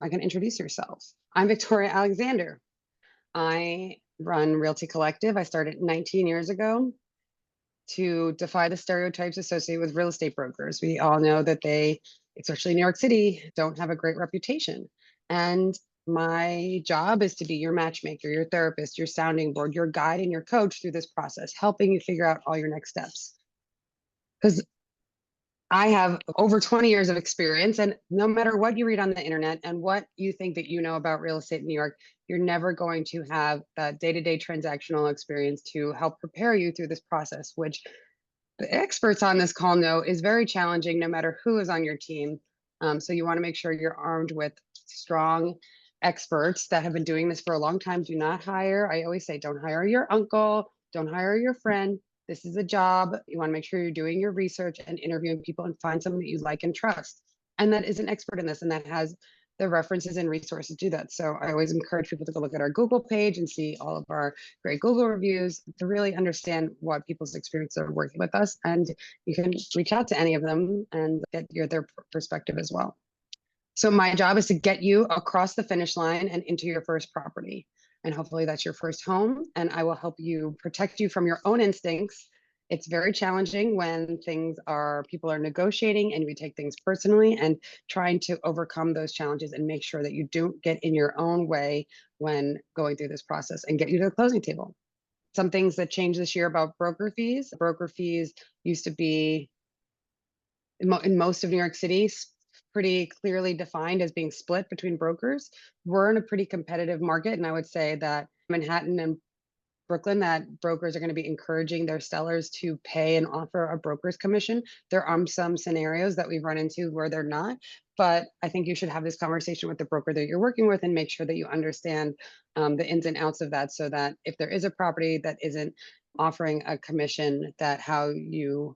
I can introduce yourself. I'm Victoria Alexander. I run Realty Collective. I started 19 years ago to defy the stereotypes associated with real estate brokers. We all know that they, especially in New York City, don't have a great reputation. And my job is to be your matchmaker, your therapist, your sounding board, your guide, and your coach through this process, helping you figure out all your next steps. Because I have over 20 years of experience, and no matter what you read on the internet and what you think that you know about real estate in New York, you're never going to have that day-to-day transactional experience to help prepare you through this process, which the experts on this call know is very challenging no matter who is on your team. So you want to make sure you're armed with strong experts that have been doing this for a long time. Do not hire, I always say, don't hire your uncle, don't hire your friend. This is a job. You want to make sure you're doing your research and interviewing people and find someone that you like and trust. And that is an expert in this and that has the references and resources to do that. So I always encourage people to go look at our Google page and see all of our great Google reviews to really understand what people's experiences are working with us. And you can reach out to any of them and get their perspective as well. So my job is to get you across the finish line and into your first property. And hopefully that's your first home. And I will help you protect you from your own instincts. It's very challenging when people are negotiating and we take things personally, and trying to overcome those challenges and make sure that you don't get in your own way when going through this process and get you to the closing table. Some things that changed this year about broker fees. Broker fees used to be in most of New York City pretty clearly defined as being split between brokers. We're in a pretty competitive market, and I would say that Manhattan and Brooklyn, that brokers are going to be encouraging their sellers to pay and offer a broker's commission. There are some scenarios that we've run into where they're not, but I think you should have this conversation with the broker that you're working with and make sure that you understand the ins and outs of that, so that if there is a property that isn't offering a commission, that how you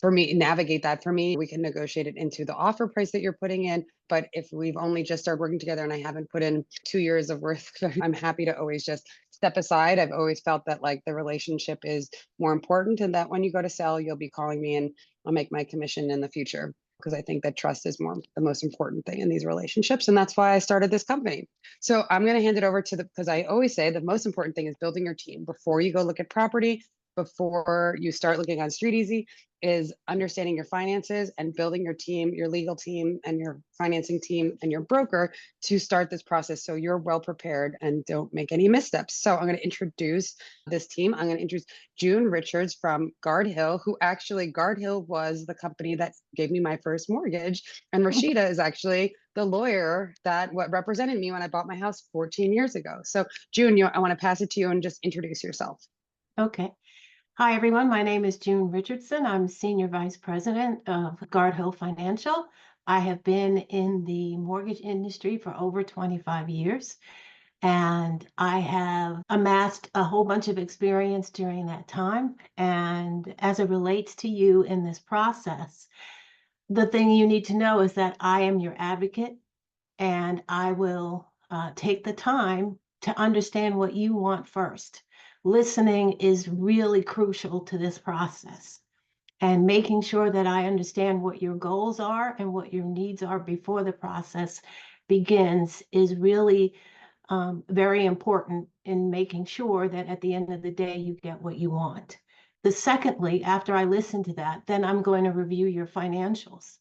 navigate that. For me, we can negotiate it into the offer price that you're putting in. But if we've only just started working together and I haven't put in 2 years of worth, I'm happy to always just step aside. I've always felt that like the relationship is more important, and that when you go to sell, you'll be calling me and I'll make my commission in the future, because I think that trust is the most important thing in these relationships. And that's why I started this company. So I'm going to hand it over because I always say the most important thing is building your team before you go look at property, before you start looking on StreetEasy, is understanding your finances and building your team, your legal team and your financing team and your broker to start this process so you're well prepared and don't make any missteps. So I'm going to introduce this team. I'm going to introduce June Richards from Guard Hill, who actually, Guard Hill was the company that gave me my first mortgage. And Rashida is actually the lawyer that represented me when I bought my house 14 years ago. So June, I want to pass it to you and just introduce yourself. Okay. Hi, everyone. My name is June Richardson. I'm Senior Vice President of Guard Hill Financial. I have been in the mortgage industry for over 25 years, and I have amassed a whole bunch of experience during that time. And as it relates to you in this process, the thing you need to know is that I am your advocate, and I will take the time to understand what you want first. Listening is really crucial to this process, and making sure that I understand what your goals are and what your needs are before the process begins is really very important in making sure that at the end of the day, you get what you want. Secondly, after I listen to that, then I'm going to review your financials.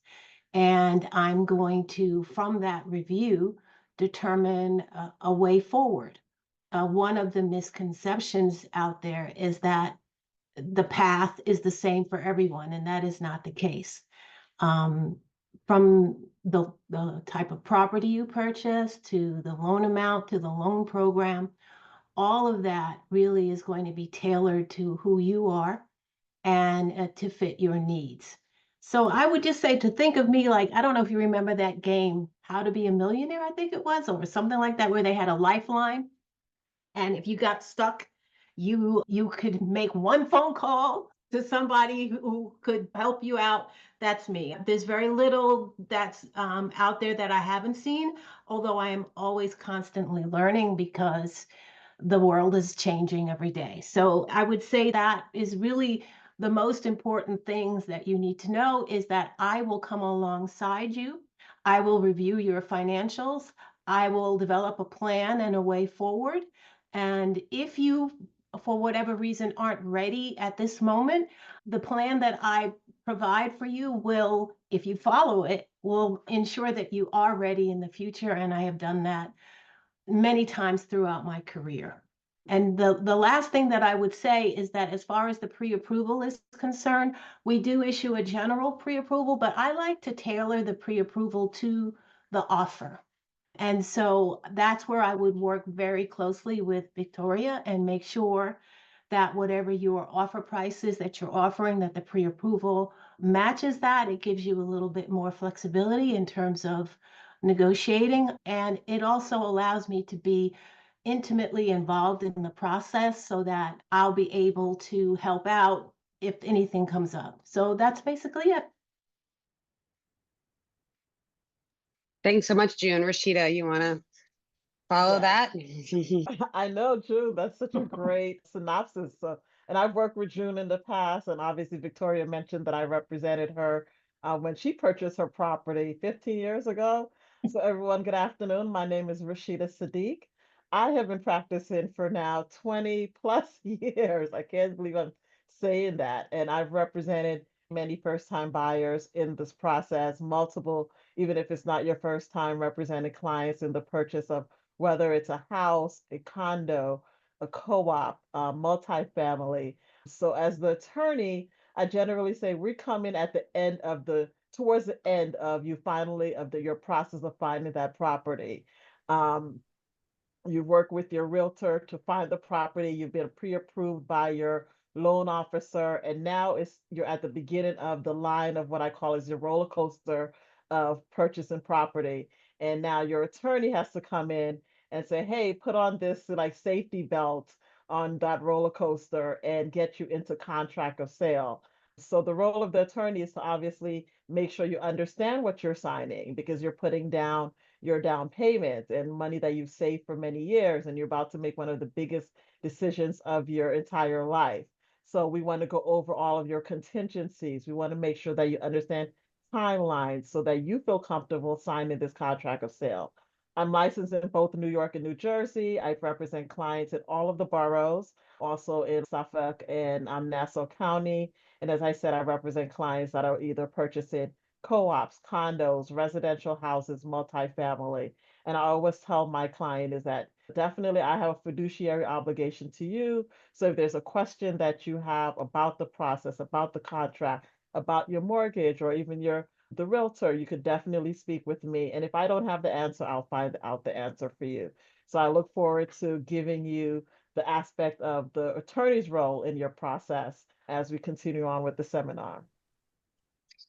And I'm going to, from that review, determine a way forward. One of the misconceptions out there is that the path is the same for everyone, and that is not the case. From the type of property you purchase, to the loan amount, to the loan program, all of that really is going to be tailored to who you are and to fit your needs. So I would just say to think of me like, I don't know if you remember that game, How to Be a Millionaire, I think it was, or something like that, where they had a lifeline. And if you got stuck, you could make one phone call to somebody who could help you out. That's me. There's very little that's out there that I haven't seen, although I am always constantly learning because the world is changing every day. So I would say that is really the most important things that you need to know, is that I will come alongside you. I will review your financials. I will develop a plan and a way forward. And if you, for whatever reason, aren't ready at this moment, the plan that I provide for you will, if you follow it, will ensure that you are ready in the future. And I have done that many times throughout my career. And the last thing that I would say is that as far as the pre-approval is concerned, we do issue a general pre-approval, but I like to tailor the pre-approval to the offer. And so that's where I would work very closely with Victoria and make sure that whatever your offer price is that you're offering, that the pre-approval matches that. It gives you a little bit more flexibility in terms of negotiating. And it also allows me to be intimately involved in the process so that I'll be able to help out if anything comes up. So that's basically it. Thanks so much, June. Rashida, you want to follow Yes. that? I know, June. That's such a great synopsis. And I've worked with June in the past, and obviously Victoria mentioned that I represented her when she purchased her property 15 years ago. So everyone, good afternoon. My name is Rashida Sadiq. I have been practicing for now 20 plus years. I can't believe I'm saying that. And I've represented many first-time buyers in this process, multiple, even if it's not your first time representing clients in the purchase of whether it's a house, a condo, a co-op, multifamily. So as the attorney, I generally say we're coming at the end of towards the end of you finally of your process of finding that property. Um, you work with your realtor to find the property. You've been pre-approved by your loan officer, and now you're at the beginning of the line of what I call is your roller coaster of purchasing property. And now your attorney has to come in and say, "Hey, put on this like safety belt on that roller coaster and get you into contract of sale." So the role of the attorney is to obviously make sure you understand what you're signing because you're putting down your down payment and money that you've saved for many years, and you're about to make one of the biggest decisions of your entire life. So we want to go over all of your contingencies. We want to make sure that you understand timelines so that you feel comfortable signing this contract of sale. I'm licensed in both New York and New Jersey. I represent clients in all of the boroughs, also in Suffolk and Nassau County. And as I said, I represent clients that are either purchasing co-ops, condos, residential houses, multifamily. And I always tell my client is that definitely I have a fiduciary obligation to you. So if there's a question that you have about the process, about the contract, about your mortgage, or even the realtor, you could definitely speak with me. And if I don't have the answer, I'll find out the answer for you. So I look forward to giving you the aspect of the attorney's role in your process as we continue on with the seminar.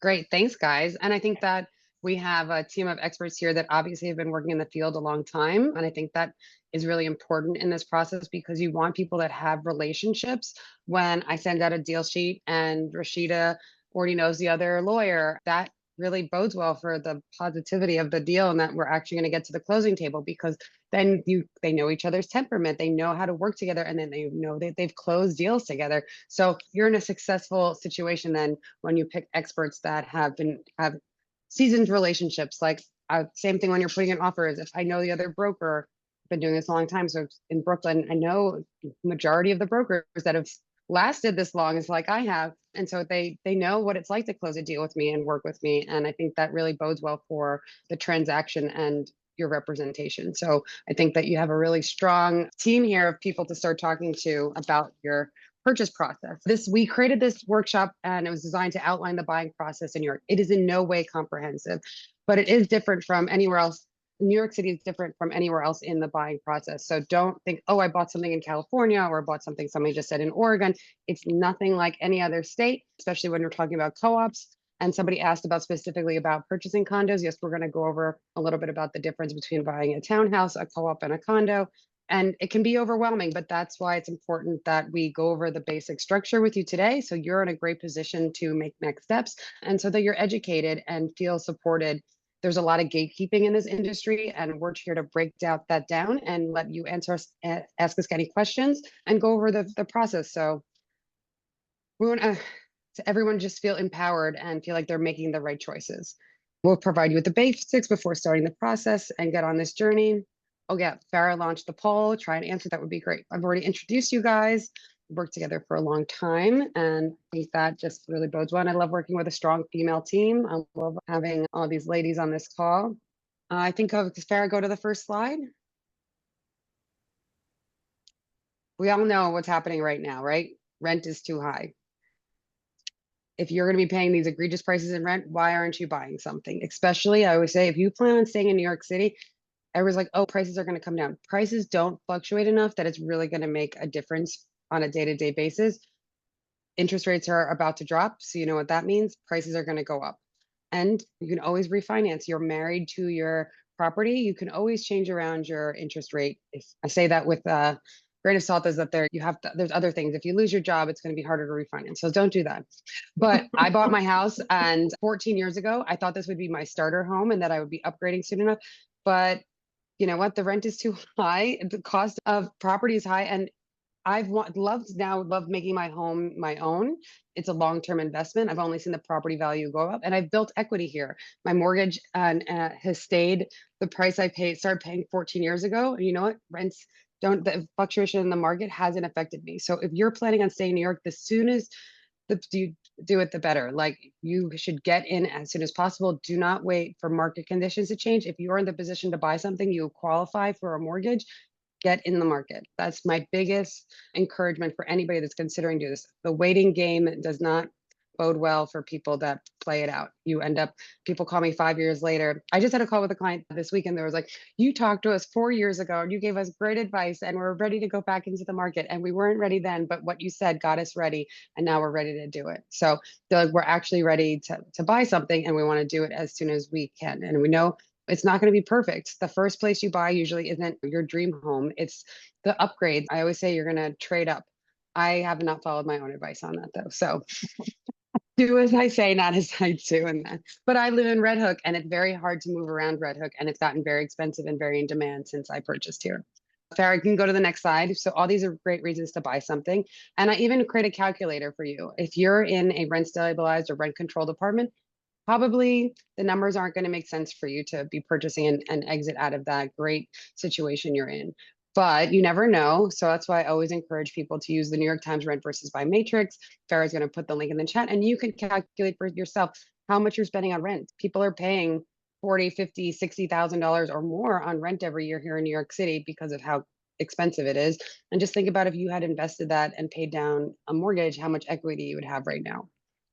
Great. Thanks, guys. And I think that we have a team of experts here that obviously have been working in the field a long time. And I think that is really important in this process because you want people that have relationships. When I send out a deal sheet and Rashida already knows the other lawyer, that really bodes well for the positivity of the deal and that we're actually going to get to the closing table because then they know each other's temperament, they know how to work together, and then they know that they've closed deals together. So you're in a successful situation then when you pick experts that have seasoned relationships. Like same thing when you're putting in offers. If I know the other broker, been doing this a long time. So in Brooklyn, I know majority of the brokers that have lasted this long is like I have. And so they know what it's like to close a deal with me and work with me. And I think that really bodes well for the transaction and your representation. So I think that you have a really strong team here of people to start talking to about your purchase process. We created this workshop and it was designed to outline the buying process in New York. It is in no way comprehensive, but it is different from anywhere else. New York City is different from anywhere else in the buying process. So don't think, oh, I bought something in California or I bought something somebody just said in Oregon. It's nothing like any other state, especially when you're talking about co-ops. And somebody asked about specifically about purchasing condos. Yes, we're going to go over a little bit about the difference between buying a townhouse, a co-op, and a condo. And it can be overwhelming, but that's why it's important that we go over the basic structure with you today. So you're in a great position to make next steps and so that you're educated and feel supported. There's a lot of gatekeeping in this industry, and we're here to break that down and let you ask us any questions and go over the process. So we want to everyone just feel empowered and feel like they're making the right choices. We'll provide you with the basics before starting the process and get on this journey. Oh yeah, Farah launched the poll. Try and answer. That would be great. I've already introduced you guys. Worked together for a long time, and I think that just really bodes well. And I love working with a strong female team. I love having all these ladies on this call. I think of Farah, go to the first slide. We all know what's happening right now, right? Rent is too high. If you're going to be paying these egregious prices in rent, why aren't you buying something? Especially, I always say, if you plan on staying in New York City, everyone's like, oh, prices are going to come down. Prices don't fluctuate enough that it's really going to make a difference on a day-to-day basis. Interest rates are about to drop, so you know what that means. Prices are going to go up. And you can always refinance. You're married to your property. You can always change around your interest rate. If I say that with a grain of salt, is that there's other things. If you lose your job, it's going to be harder to refinance. So don't do that. But I bought my house, and 14 years ago, I thought this would be my starter home and that I would be upgrading soon enough. But you know what? The rent is too high. The cost of property is high, and loved making my home my own. It's a long-term investment. I've only seen the property value go up, and I've built equity here. My mortgage has stayed the price I started paying 14 years ago. And you know what? Rents don't, the fluctuation in the market hasn't affected me. So if you're planning on staying in New York, the soonest you do it, the better. Like, you should get in as soon as possible. Do not wait for market conditions to change. If you're in the position to buy something, you qualify for a mortgage, get in the market. That's my biggest encouragement for anybody that's considering doing this. The waiting game does not bode well for people that play it out. You end up, people call me 5 years later. I just had a call with a client this weekend. There was like, you talked to us 4 years ago and you gave us great advice and we're ready to go back into the market. And we weren't ready then, but what you said got us ready. And now we're ready to do it. So they're like, we're actually ready to buy something and we want to do it as soon as we can. And we know it's not going to be perfect. The first place you buy usually isn't your dream home. It's the upgrades. I always say you're going to trade up. I have not followed my own advice on that though. So do as I say, not as I do. And that, but I live in Red Hook and it's very hard to move around Red Hook and it's gotten very expensive and very in demand since I purchased here. Farah, can go to the next slide. So all these are great reasons to buy something. And I even create a calculator for you. If you're in a rent stabilized or rent controlled apartment, probably the numbers aren't going to make sense for you to be purchasing and exit out of that great situation you're in. But you never know. So that's why I always encourage people to use the New York Times Rent versus Buy Matrix. Farah's going to put the link in the chat and you can calculate for yourself how much you're spending on rent. People are paying 40, 50, $60,000 or more on rent every year here in New York City because of how expensive it is. And just think about if you had invested that and paid down a mortgage, how much equity you would have right now.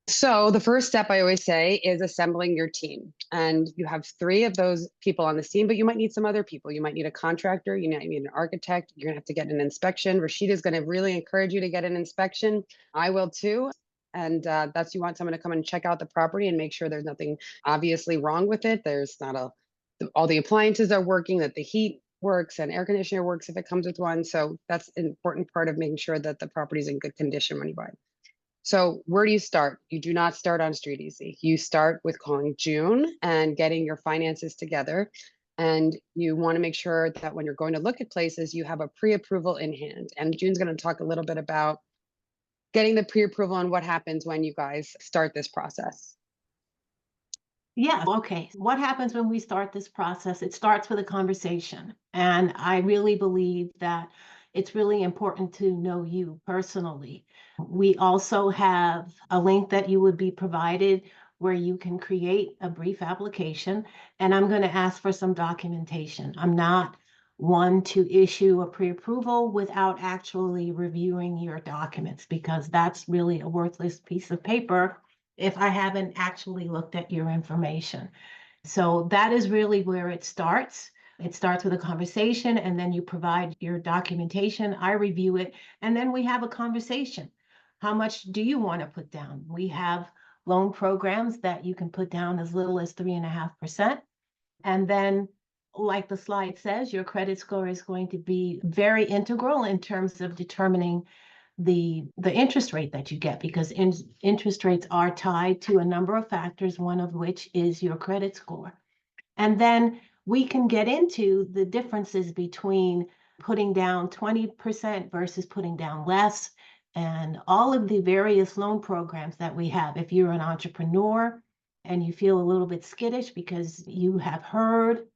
So the first step I always say is assembling your team. And you have 3 of those people on the team, but you might need some other people. You might need a contractor, you might need an architect, you're gonna have to get an inspection. Rashida's gonna really encourage you to get an inspection. I will too. And that's, you want someone to come and check out the property and make sure there's nothing obviously wrong with it. There's not all the appliances are working, that the heat works and air conditioner works if it comes with one. So that's an important part of making sure that the property is in good condition when you buy it. So where do you start? You do not start on Street Easy. You start with calling June and getting your finances together. And you want to make sure that when you're going to look at places, you have a pre-approval in hand. And June's going to talk a little bit about getting the pre-approval and what happens when you guys start this process. Yeah, okay. What happens when we start this process? It starts with a conversation. And I really believe that it's really important to know you personally. We also have a link that you would be provided where you can create a brief application. And I'm going to ask for some documentation. I'm not one to issue a pre-approval without actually reviewing your documents, because that's really a worthless piece of paper if I haven't actually looked at your information. So that is really where it starts. It starts with a conversation, and then you provide your documentation. I review it, and then we have a conversation. How much do you want to put down? We have loan programs that you can put down as little as 3.5%. And then, like the slide says, your credit score is going to be very integral in terms of determining the interest rate that you get, because interest rates are tied to a number of factors, one of which is your credit score. And then we can get into the differences between putting down 20% versus putting down less, and all of the various loan programs that we have. If you're an entrepreneur, and you feel a little bit skittish because you have heard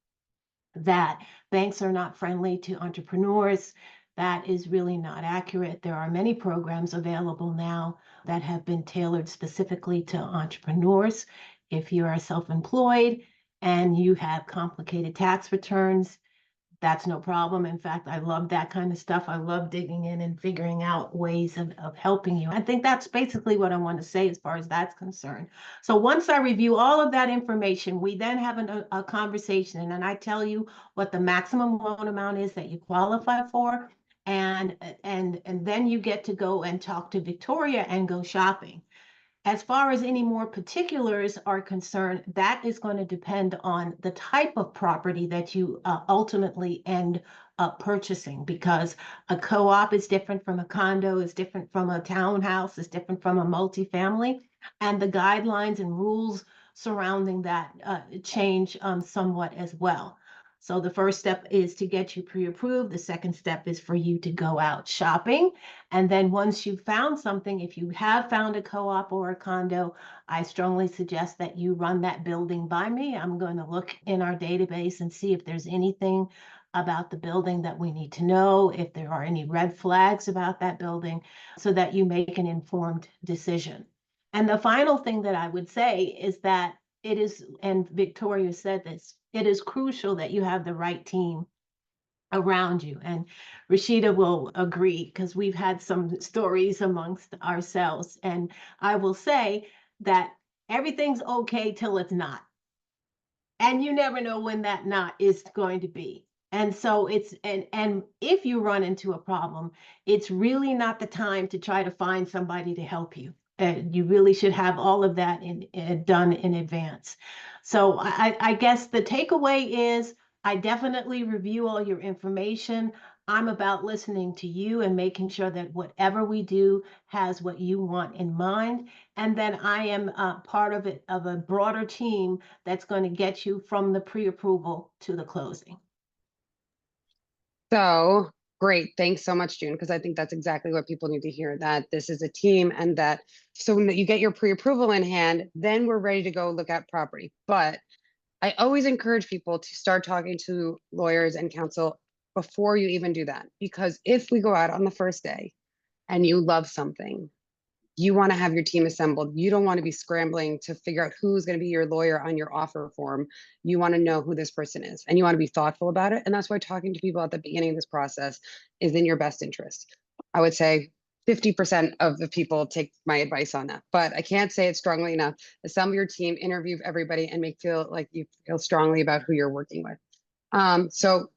that banks are not friendly to entrepreneurs, that is really not accurate. There are many programs available now that have been tailored specifically to entrepreneurs. If you are self-employed and you have complicated tax returns, that's no problem. In fact, I love that kind of stuff. I love digging in and figuring out ways of helping you. I think that's basically what I want to say as far as that's concerned. So once I review all of that information, we then have a conversation, and then I tell you what the maximum loan amount is that you qualify for. And then you get to go and talk to Victoria and go shopping. As far as any more particulars are concerned, that is going to depend on the type of property that you ultimately end up purchasing, because a co-op is different from a condo, is different from a townhouse, is different from a multifamily, and the guidelines and rules surrounding that change somewhat as well. So the first step is to get you pre-approved. The second step is for you to go out shopping. And then once you've found something, if you have found a co-op or a condo, I strongly suggest that you run that building by me. I'm going to look in our database and see if there's anything about the building that we need to know, if there are any red flags about that building, so that you make an informed decision. And the final thing that I would say is that it is, and Victoria said this, it is crucial that you have the right team around you. And Rashida will agree, because we've had some stories amongst ourselves. And I will say that everything's okay till it's not. And you never know when that not is going to be. And so and if you run into a problem, it's really not the time to try to find somebody to help you. You really should have all of that done in advance. So I guess the takeaway is I definitely review all your information. I'm about listening to you and making sure that whatever we do has what you want in mind. And then I am part of it, of a broader team that's going to get you from the pre-approval to the closing. So great. Thanks so much, June, because I think that's exactly what people need to hear, that this is a team and that so when you get your pre-approval in hand, then we're ready to go look at property. But I always encourage people to start talking to lawyers and counsel before you even do that. Because if we go out on the first day and you love something, you want to have your team assembled. You don't want to be scrambling to figure out who's going to be your lawyer on your offer form. You want to know who this person is and you want to be thoughtful about it. And that's why talking to people at the beginning of this process is in your best interest. I would say 50% of the people take my advice on that, but I can't say it strongly enough. Assemble your team, interview everybody, and make feel like you feel strongly about who you're working with. So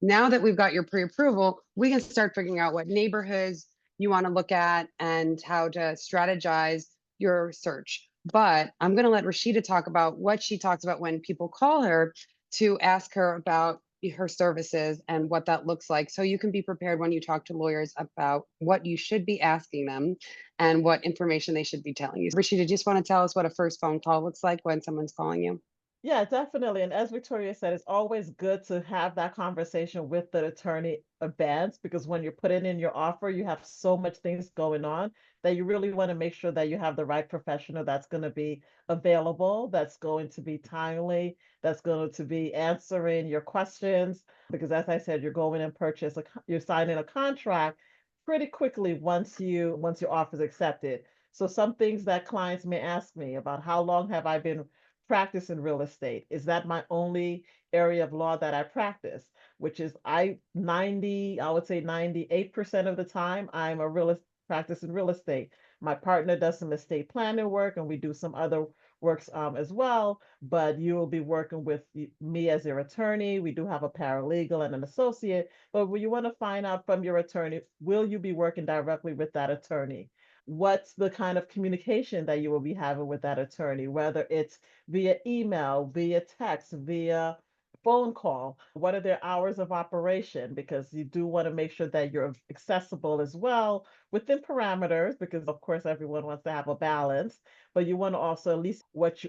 now that we've got your pre-approval, we can start figuring out what neighborhoods you want to look at and how to strategize your search. But I'm going to let Rashida talk about what she talks about when people call her to ask her about her services and what that looks like. So you can be prepared when you talk to lawyers about what you should be asking them and what information they should be telling you. Rashida, just want to tell us what a first phone call looks like when someone's calling you? Yeah, definitely. And as Victoria said, it's always good to have that conversation with the attorney advance, because when you're putting in your offer, you have so much things going on that you really want to make sure that you have the right professional that's going to be available, that's going to be timely, that's going to be answering your questions. Because as I said, you're going and purchase you're signing a contract pretty quickly once your offer is accepted. So some things that clients may ask me about: how long have I been practice in real estate? Is that my only area of law that I practice? Which is I would say 98% of the time I'm a practice in real estate. My partner does some estate planning work and we do some other works as well, but you will be working with me as your attorney. We do have a paralegal and an associate, but when you want to find out from your attorney, will you be working directly with that attorney? What's the kind of communication that you will be having with that attorney, whether it's via email, via text, via phone call? What are their hours of operation? Because you do want to make sure that you're accessible as well within parameters, because of course everyone wants to have a balance, but you want to also at least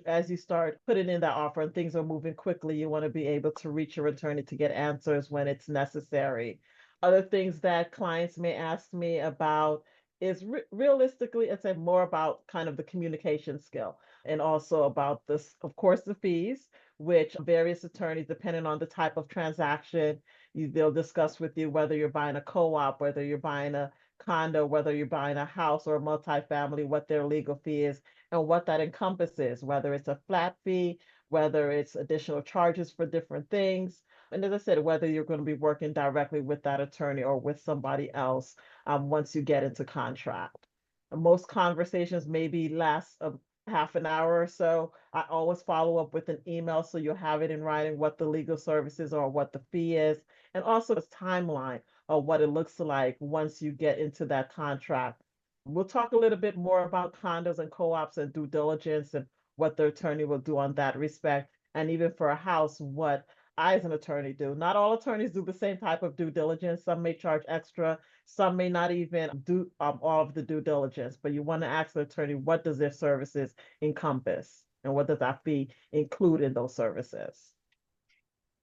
as you start putting in that offer and things are moving quickly, you want to be able to reach your attorney to get answers when it's necessary. Other things that clients may ask me about is realistically, it's a more about kind of the communication skill and also about this, of course, the fees, which various attorneys, depending on the type of transaction, they'll discuss with you whether you're buying a co-op, whether you're buying a condo, whether you're buying a house or a multifamily, what their legal fee is and what that encompasses, whether it's a flat fee, whether it's additional charges for different things. And as I said, whether you're going to be working directly with that attorney or with somebody else once you get into contract. Most conversations maybe last a half an hour or so. I always follow up with an email so you'll have it in writing what the legal services are, what the fee is, and also the timeline of what it looks like once you get into that contract. We'll talk a little bit more about condos and co-ops and due diligence and what the attorney will do on that respect. And even for a house, what I, as an attorney, do. Not all attorneys do the same type of due diligence. Some may charge extra, some may not even do all of the due diligence, but you want to ask the attorney, what does their services encompass? And what does that fee include in those services?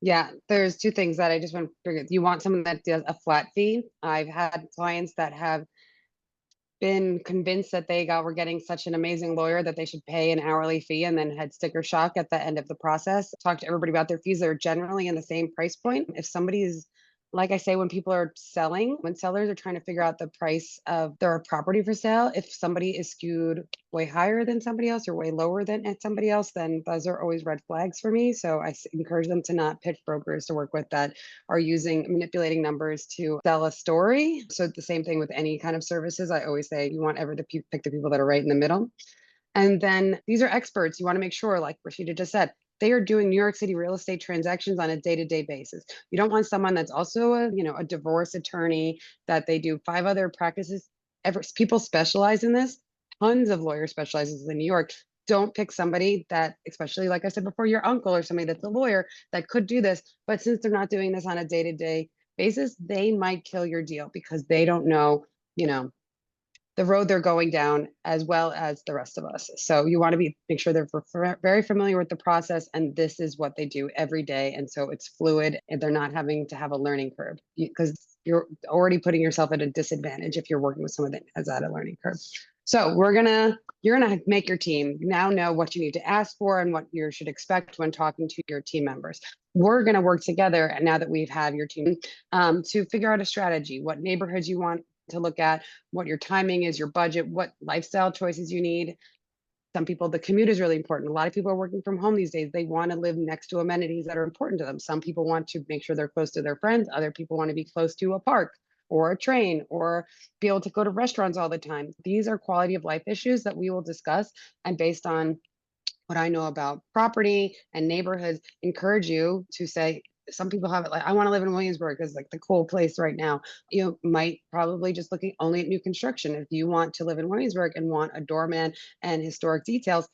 Yeah, there's two things that I just want to bring. You want someone that does a flat fee. I've had clients that have been convinced that were getting such an amazing lawyer that they should pay an hourly fee and then had sticker shock at the end of the process. Talk to everybody about their fees. They're generally in the same price point. If somebody is, like I say, when people are selling, when sellers are trying to figure out the price of their property for sale, if somebody is skewed way higher than somebody else or way lower than at somebody else, then those are always red flags for me. So I encourage them to not pitch brokers to work with that are manipulating numbers to sell a story. So the same thing with any kind of services. I always say you want ever to pick the people that are right in the middle. And then these are experts. You want to make sure, like Rashida just said, they are doing New York City real estate transactions on a day-to-day basis. You don't want someone that's also a divorce attorney, that they do 5 other practices. People specialize in this. Tons of lawyers specializes in New York. Don't pick somebody that, especially like I said before, your uncle or somebody that's a lawyer that could do this, but since they're not doing this on a day-to-day basis, they might kill your deal because they don't know, the road they're going down as well as the rest of us. So you want to make sure they're very familiar with the process and this is what they do every day. And so it's fluid and they're not having to have a learning curve because you're already putting yourself at a disadvantage if you're working with someone that has had a learning curve. So you're gonna make your team now know what you need to ask for and what you should expect when talking to your team members. We're gonna work together, and now that we've had your team, to figure out a strategy, what neighborhoods you want to look at, what your timing is, your budget, what lifestyle choices you need. Some people, the commute is really important. A lot of people are working from home these days. They want to live next to amenities that are important to them. Some people want to make sure they're close to their friends. Other people want to be close to a park or a train or be able to go to restaurants all the time. These are quality of life issues that we will discuss. And based on what I know about property and neighborhoods, encourage you to say, some people have it like, I want to live in Williamsburg because like the cool place right now. You might probably just looking only at new construction. If you want to live in Williamsburg and want a doorman and historic details,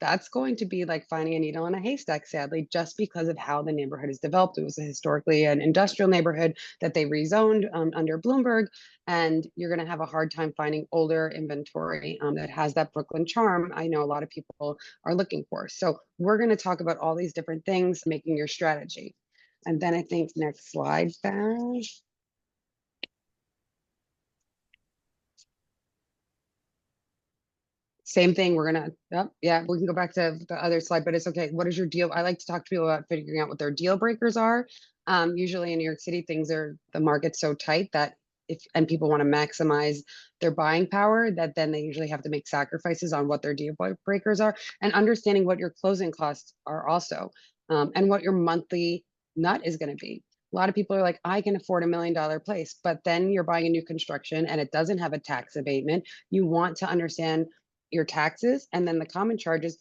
that's going to be like finding a needle in a haystack, sadly, just because of how the neighborhood is developed. It was historically an industrial neighborhood that they rezoned under Bloomberg, and you're going to have a hard time finding older inventory that has that Brooklyn charm. I know a lot of people are looking for. So we're going to talk about all these different things, making your strategy. And then I think next slide, Bash. Same thing. We're gonna, yeah, we can go back to the other slide, but it's okay. What is your deal? I like to talk to people about figuring out what their deal breakers are. Usually in New York City, the market's so tight that and people want to maximize their buying power, that then they usually have to make sacrifices on what their deal breakers are, and understanding what your closing costs are also, and what your monthly nut is going to be. A lot of people are like, I can afford $1 million place, but then you're buying a new construction and it doesn't have a tax abatement. You want to understand your taxes and then the common charges.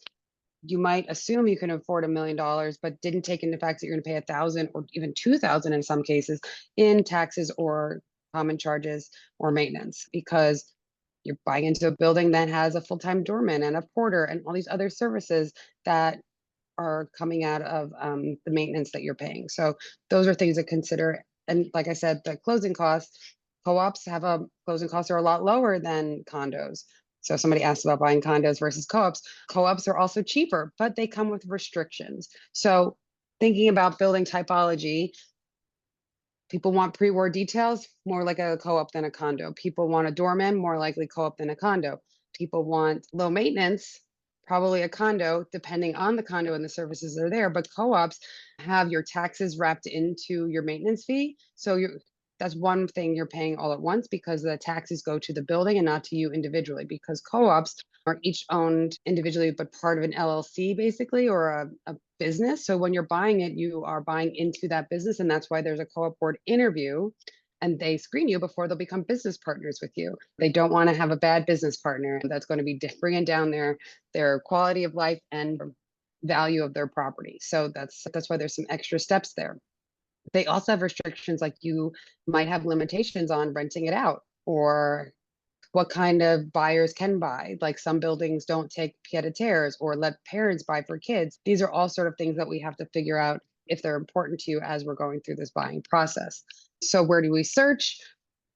You might assume you can afford $1 million, but didn't take into fact that you're going to pay 1,000 or even 2,000 in some cases in taxes or common charges or maintenance, because you're buying into a building that has a full-time doorman and a porter and all these other services that are coming out of the maintenance that you're paying. So those are things to consider. And like I said, the closing costs, co-ops have a closing costs are a lot lower than condos. So somebody asked about buying condos versus co-ops. Co-ops are also cheaper, but they come with restrictions. So thinking about building typology, People want pre-war details, more like a co-op than a condo. People want a doorman, more likely co-op than a condo. People want low maintenance, probably a condo, depending on the condo and the services that are there. But co-ops have your taxes wrapped into your maintenance fee. So that's one thing you're paying all at once because the taxes go to the building and not to you individually, because co-ops are each owned individually, but part of an LLC basically, or a business. So when you're buying it, you are buying into that business. And that's why there's a co-op board interview and they screen you before they'll become business partners with you. They don't want to have a bad business partner that's going to be bringing down their quality of life and value of their property. So that's why there's some extra steps there. They also have restrictions, like you might have limitations on renting it out, or what kind of buyers can buy. Like some buildings don't take pied-à-terres or let parents buy for kids. These are all sort of things that we have to figure out if they're important to you as we're going through this buying process. So where do we search?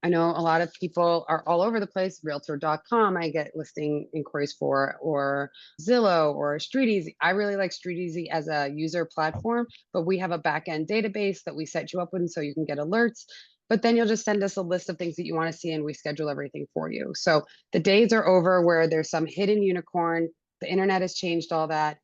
I know a lot of people are all over the place. Realtor.com, I get listing inquiries for, or Zillow or StreetEasy. I really like StreetEasy as a user platform, but we have a back-end database that we set you up with so you can get alerts. But then you'll just send us a list of things that you want to see and we schedule everything for you. So the days are over where there's some hidden unicorn. The internet has changed all that.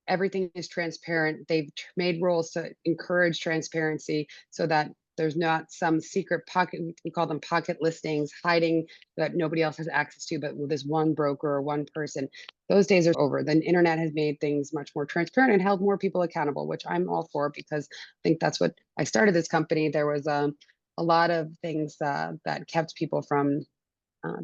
Everything is transparent. They've made rules to encourage transparency so that there's not some secret pocket, we call them pocket listings, hiding that nobody else has access to, but with this one broker or one person. Those days are over. The internet has made things much more transparent and held more people accountable, which I'm all for, because I think that's what I started this company. There was a lot of things that kept people from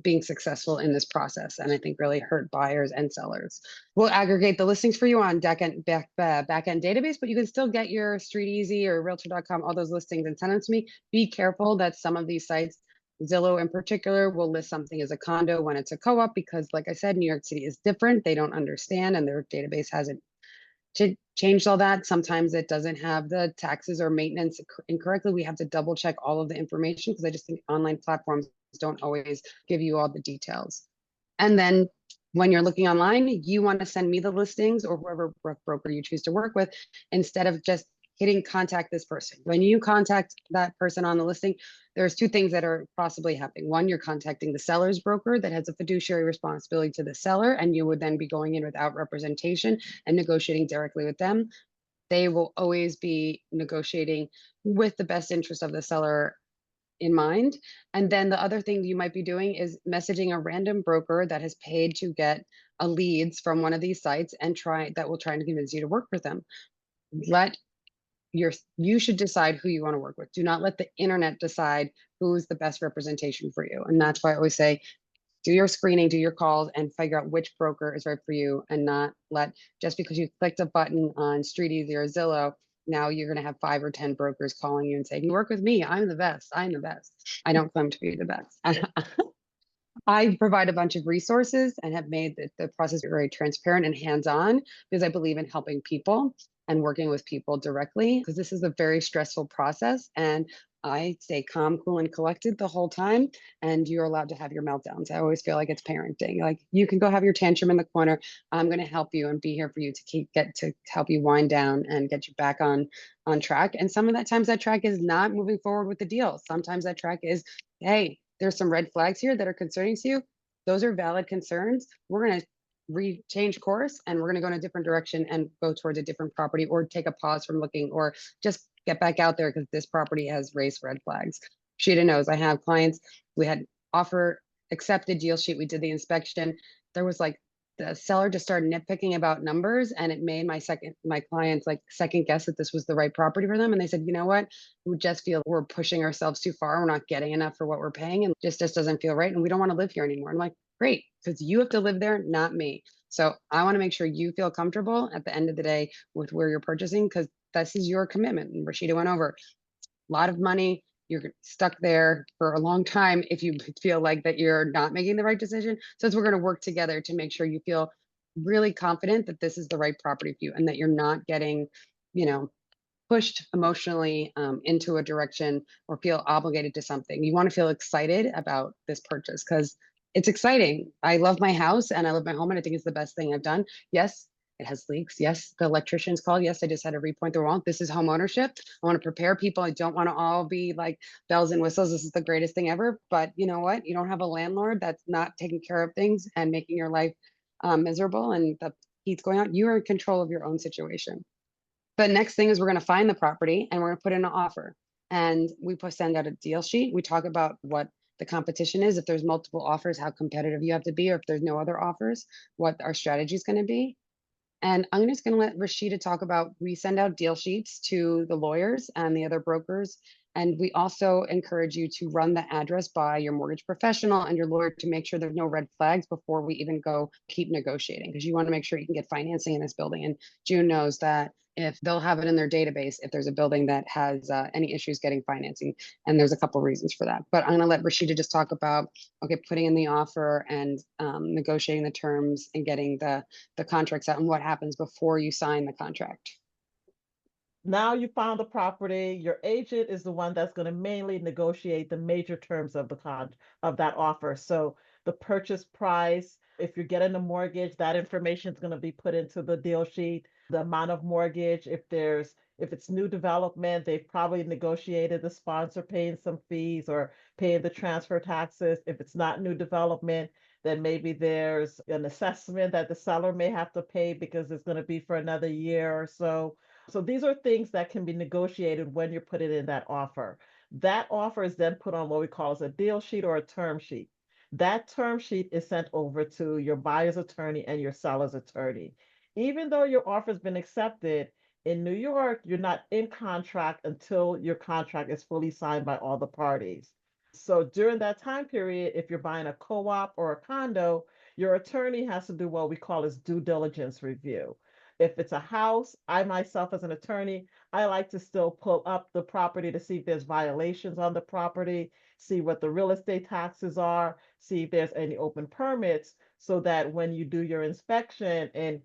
being successful in this process, and I think really hurt buyers and sellers. We'll aggregate the listings for you on back-end database, but you can still get your StreetEasy or Realtor.com, all those listings, and send them to me. Be careful that some of these sites, Zillow in particular, will list something as a condo when it's a co-op, because like I said, New York City is different. They don't understand, and their database hasn't changed all that. Sometimes it doesn't have the taxes or maintenance incorrectly. We have to double check all of the information, because I just think online platforms don't always give you all the details. And then when you're looking online, you want to send me the listings, or whoever broker you choose to work with, instead of just hitting contact this person. When you contact that person on the listing, there's two things that are possibly happening. One, you're contacting the seller's broker that has a fiduciary responsibility to the seller, and you would then be going in without representation and negotiating directly with them. They will always be negotiating with the best interest of the seller in mind. And then the other thing you might be doing is messaging a random broker that has paid to get a leads from one of these sites and will try to convince you to work with them. You should decide who you want to work with. Do not let the internet decide who's the best representation for you. And that's why I always say, do your screening, do your calls, and figure out which broker is right for you, and not let, just because you clicked a button on StreetEasy or Zillow, now you're going to have 5 or 10 brokers calling you and saying, you work with me, I'm the best, I'm the best. I don't claim to be the best. I provide a bunch of resources and have made the process very transparent and hands-on, because I believe in helping people and working with people directly, because this is a very stressful process. And I stay calm, cool, and collected the whole time. And you're allowed to have your meltdowns. I always feel like it's parenting. Like, you can go have your tantrum in the corner. I'm going to help you and be here for you to help you wind down and get you back on track. And some of that times that track is not moving forward with the deal. Sometimes that track is, hey, there's some red flags here that are concerning to you. Those are valid concerns. We're going to change course, and we're going to go in a different direction and go towards a different property, or take a pause from looking, or just get back out there because this property has raised red flags. Sheeta knows. I have clients. We had offer accepted deal sheet. We did the inspection. There was like, the seller just started nitpicking about numbers, and it made my clients like second guess that this was the right property for them. And they said, you know what, we just feel we're pushing ourselves too far. We're not getting enough for what we're paying, and just doesn't feel right, and we don't want to live here anymore. I'm like, great, because you have to live there, not me. So I want to make sure you feel comfortable at the end of the day with where you're purchasing, because this is your commitment. And Rashida went over a lot of money. You're stuck there for a long time if you feel like that you're not making the right decision. So we're going to work together to make sure you feel really confident that this is the right property for you, and that you're not getting, pushed emotionally into a direction, or feel obligated to something. You want to feel excited about this purchase, because it's exciting. I love my house and I love my home, and I think it's the best thing I've done. Yes, It has leaks. Yes, the electrician's called. Yes, I just had to repoint the wall. This is home ownership. I want to prepare people. I don't want to all be like bells and whistles. This is the greatest thing ever. But you know what? You don't have a landlord that's not taking care of things and making your life miserable and the heat's going on. You are in control of your own situation. But next thing is we're going to find the property and we're going to put in an offer. And send out a deal sheet. We talk about what the competition is. If there's multiple offers, how competitive you have to be, or if there's no other offers, what our strategy is going to be. And I'm just going to let Rashida talk about, we send out deal sheets to the lawyers and the other brokers. And we also encourage you to run the address by your mortgage professional and your lawyer to make sure there's no red flags before we even go keep negotiating, because you want to make sure you can get financing in this building. And June knows that if they'll have it in their database, if there's a building that has any issues getting financing, and there's a couple reasons for that. But I'm going to let Rashida just talk about, okay, putting in the offer and negotiating the terms and getting the contracts out and what happens before you sign the contract. Now you found the property, your agent is the one that's going to mainly negotiate the major terms of of that offer. So the purchase price, if you're getting a mortgage, that information is going to be put into the deal sheet. The amount of mortgage, if it's new development, they've probably negotiated the sponsor paying some fees or paying the transfer taxes. If it's not new development, then maybe there's an assessment that the seller may have to pay because it's going to be for another year or so. So these are things that can be negotiated when you're putting in that offer. That offer is then put on what we call as a deal sheet or a term sheet. That term sheet is sent over to your buyer's attorney and your seller's attorney. Even though your offer has been accepted, in New York, you're not in contract until your contract is fully signed by all the parties. So during that time period, if you're buying a co-op or a condo, your attorney has to do what we call as due diligence review. If it's a house, I myself as an attorney, I like to still pull up the property to see if there's violations on the property, see what the real estate taxes are, see if there's any open permits, so that when you do your inspection and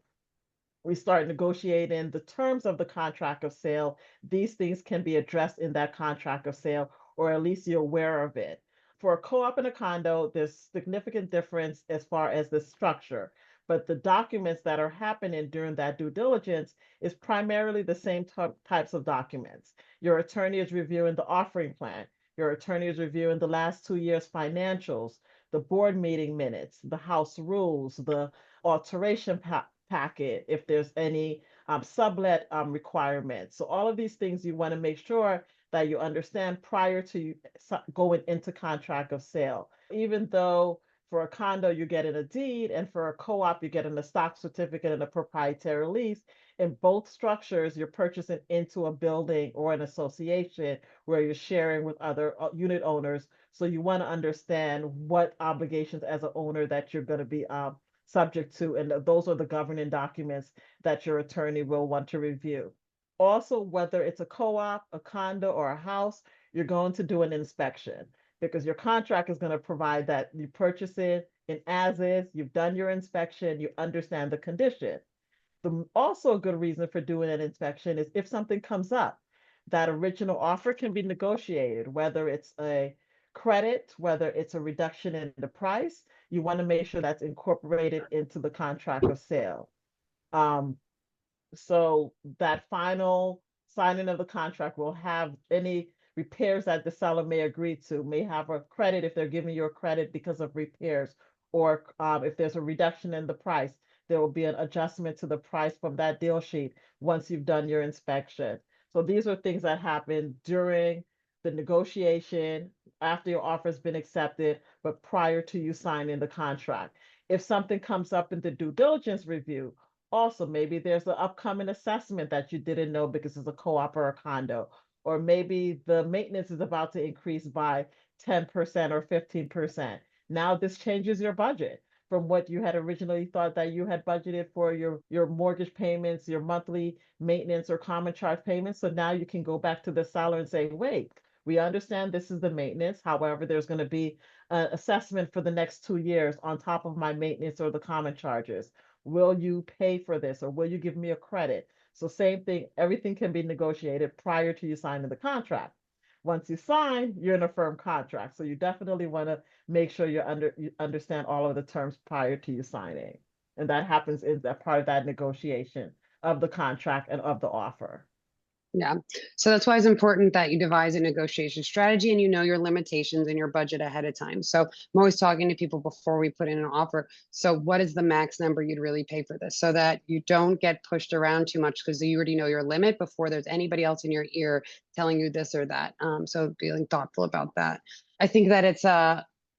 we start negotiating the terms of the contract of sale, these things can be addressed in that contract of sale, or at least you're aware of it. For a co-op and a condo, there's significant difference as far as the structure, but the documents that are happening during that due diligence is primarily the same types of documents. Your attorney is reviewing the offering plan. Your attorney is reviewing the last 2 years' financials, the board meeting minutes, the house rules, the alteration packet, if there's any sublet requirements. So all of these things you want to make sure that you understand prior to going into contract of sale. Even though for a condo, you're getting a deed, and for a co-op, you're getting a stock certificate and a proprietary lease. In both structures, you're purchasing into a building or an association where you're sharing with other unit owners. So you want to understand what obligations as an owner that you're going to be subject to, and those are the governing documents that your attorney will want to review. Also, whether it's a co-op, a condo, or a house, you're going to do an inspection, because your contract is going to provide that you purchase it in as is, you've done your inspection, you understand the condition. Also a good reason for doing an inspection is if something comes up, that original offer can be negotiated, whether it's a credit, whether it's a reduction in the price, you want to make sure that's incorporated into the contract of sale. So that final signing of the contract will have any repairs that the seller may agree to, may have a credit if they're giving you a credit because of repairs, or if there's a reduction in the price, there will be an adjustment to the price from that deal sheet once you've done your inspection. So these are things that happen during the negotiation, after your offer has been accepted, but prior to you signing the contract. If something comes up in the due diligence review, also, maybe there's an upcoming assessment that you didn't know because it's a co-op or a condo, or maybe the maintenance is about to increase by 10% or 15%. Now this changes your budget from what you had originally thought that you had budgeted for your mortgage payments, your monthly maintenance or common charge payments. So now you can go back to the seller and say, wait, we understand this is the maintenance. However, there's going to be an assessment for the next 2 years on top of my maintenance or the common charges. Will you pay for this, or will you give me a credit? So same thing, everything can be negotiated prior to you signing the contract. Once you sign, you're in a firm contract. So you definitely want to make sure you understand all of the terms prior to you signing. And that happens in that part of that negotiation of the contract and of the offer. Yeah. So that's why it's important that you devise a negotiation strategy and you know your limitations and your budget ahead of time. So I'm always talking to people before we put in an offer. So what is the max number you'd really pay for this so that you don't get pushed around too much because you already know your limit before there's anybody else in your ear telling you this or that. So being thoughtful about that. I think that it's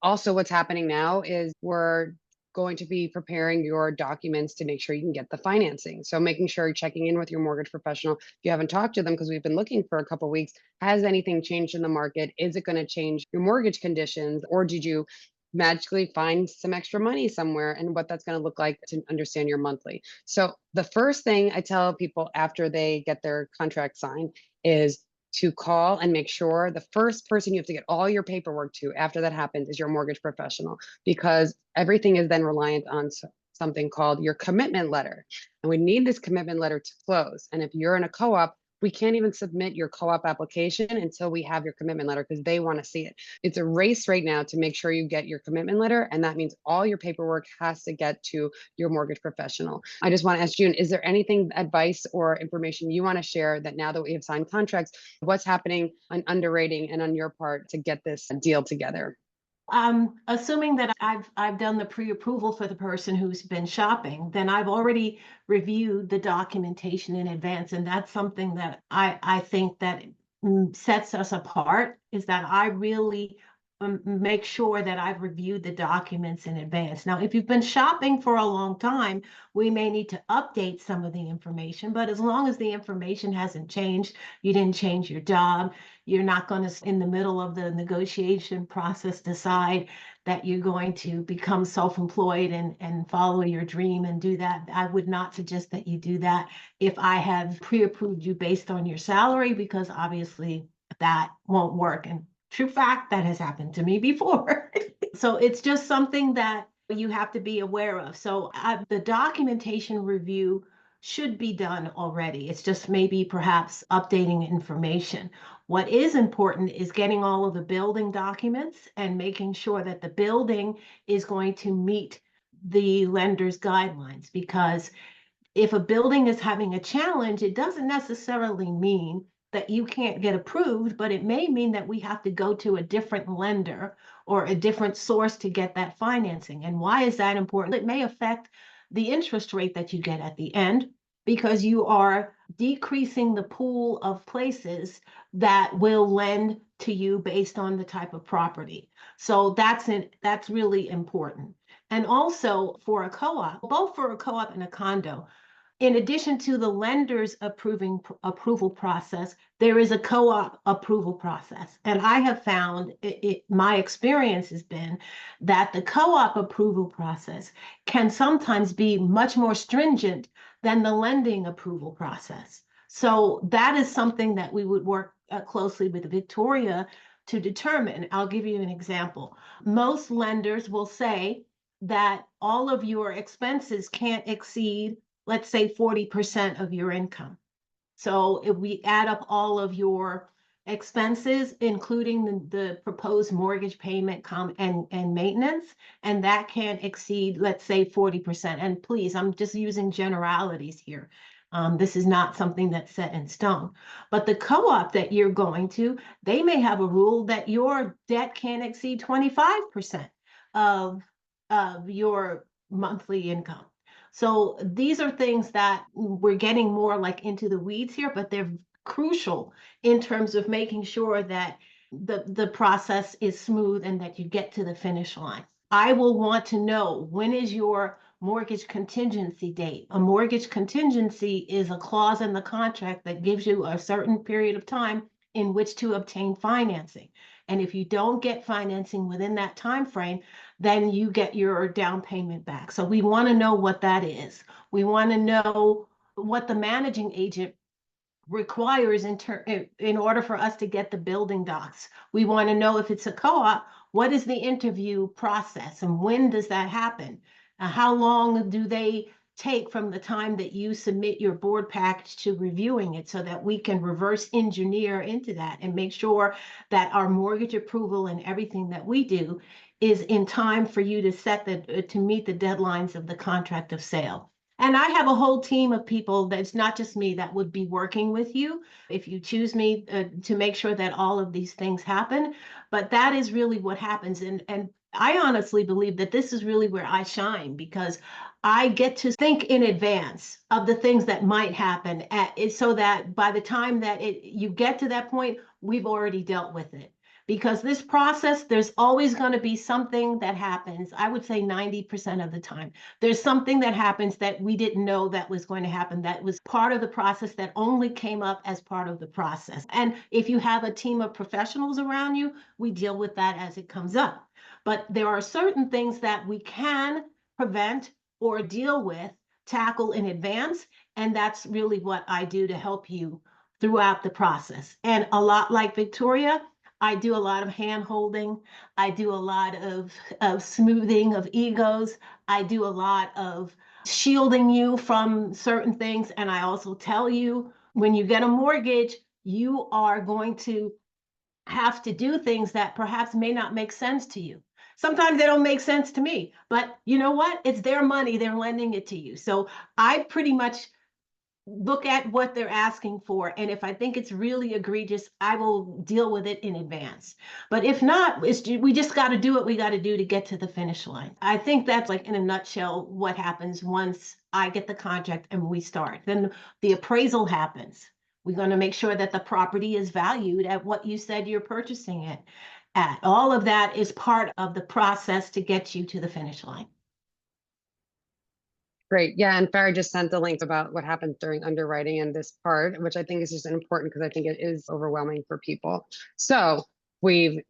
also what's happening now is we're going to be preparing your documents to make sure you can get the financing. So making sure you're checking in with your mortgage professional. If you haven't talked to them because we've been looking for a couple of weeks, has anything changed in the market? Is it going to change your mortgage conditions, or did you magically find some extra money somewhere, and what that's going to look like to understand your monthly? So the first thing I tell people after they get their contract signed is to call and make sure the first person you have to get all your paperwork to after that happens is your mortgage professional, because everything is then reliant on something called your commitment letter. And we need this commitment letter to close. And if you're in a co-op, we can't even submit your co-op application until we have your commitment letter because they want to see it. It's a race right now to make sure you get your commitment letter. And that means all your paperwork has to get to your mortgage professional. I just want to ask June, is there anything, advice or information you want to share that now that we have signed contracts, what's happening on underwriting and on your part to get this deal together? Assuming that I've done the pre-approval for the person who's been shopping, then I've already reviewed the documentation in advance. And that's something that I think that sets us apart, is that I really make sure that I've reviewed the documents in advance. Now, if you've been shopping for a long time, we may need to update some of the information, but as long as the information hasn't changed, you didn't change your job, you're not going to, in the middle of the negotiation process, decide that you're going to become self-employed and follow your dream and do that. I would not suggest that you do that if I have pre-approved you based on your salary, because obviously that won't work. And true fact, that has happened to me before. So it's just something that you have to be aware of. So the documentation review should be done already. It's just maybe perhaps updating information. What is important is getting all of the building documents and making sure that the building is going to meet the lender's guidelines, because if a building is having a challenge, it doesn't necessarily mean that you can't get approved, but it may mean that we have to go to a different lender or a different source to get that financing. And why is that important? It may affect the interest rate that you get at the end, because you are decreasing the pool of places that will lend to you based on the type of property. So that's really important. And also for a co-op, both for a co-op and a condo, in addition to the lender's approval process, there is a co-op approval process. And I have found my experience has been that the co-op approval process can sometimes be much more stringent than the lending approval process. So that is something that we would work closely with Victoria to determine. I'll give you an example. Most lenders will say that all of your expenses can't exceed, let's say, 40% of your income. So if we add up all of your expenses, including the proposed mortgage payment and maintenance, and that can't exceed, let's say, 40%. And please, I'm just using generalities here. This is not something that's set in stone. But the co-op that you're going to, they may have a rule that your debt can't exceed 25% of your monthly income. So these are things that we're getting more like into the weeds here, but they're crucial in terms of making sure that the process is smooth and that you get to the finish line. I will want to know, when is your mortgage contingency date? A mortgage contingency is a clause in the contract that gives you a certain period of time in which to obtain financing. And if you don't get financing within that time frame, then you get your down payment back. So we want to know what that is. We want to know what the managing agent requires in order for us to get the building docs. We want to know, if it's a co-op, what is the interview process and when does that happen? How long do they take from the time that you submit your board package to reviewing it, so that we can reverse engineer into that and make sure that our mortgage approval and everything that we do is in time for you to to meet the deadlines of the contract of sale. And I have a whole team of people that's not just me that would be working with you if you choose me to make sure that all of these things happen. But that is really what happens. And I honestly believe that this is really where I shine, because I get to think in advance of the things that might happen so that by the time that you get to that point, we've already dealt with it. Because this process, there's always going to be something that happens. I would say 90% of the time, there's something that happens that we didn't know that was going to happen, that was part of the process, that only came up as part of the process. And if you have a team of professionals around you, we deal with that as it comes up. But there are certain things that we can prevent or deal with, tackle in advance. And that's really what I do to help you throughout the process. And a lot like Victoria, I do a lot of hand holding. I do a lot of smoothing of egos. I do a lot of shielding you from certain things. And I also tell you, when you get a mortgage, you are going to have to do things that perhaps may not make sense to you. Sometimes they don't make sense to me, but you know what? It's their money. They're lending it to you. So I pretty much look at what they're asking for. And if I think it's really egregious, I will deal with it in advance. But if not, we just got to do what we got to do to get to the finish line. I think that's like in a nutshell what happens once I get the contract and we start. Then the appraisal happens. We're going to make sure that the property is valued at what you said you're purchasing it at. All of that is part of the process to get you to the finish line. Great. Yeah. And Farah just sent the link about what happens during underwriting and this part, which I think is just important because I think it is overwhelming for people. So we've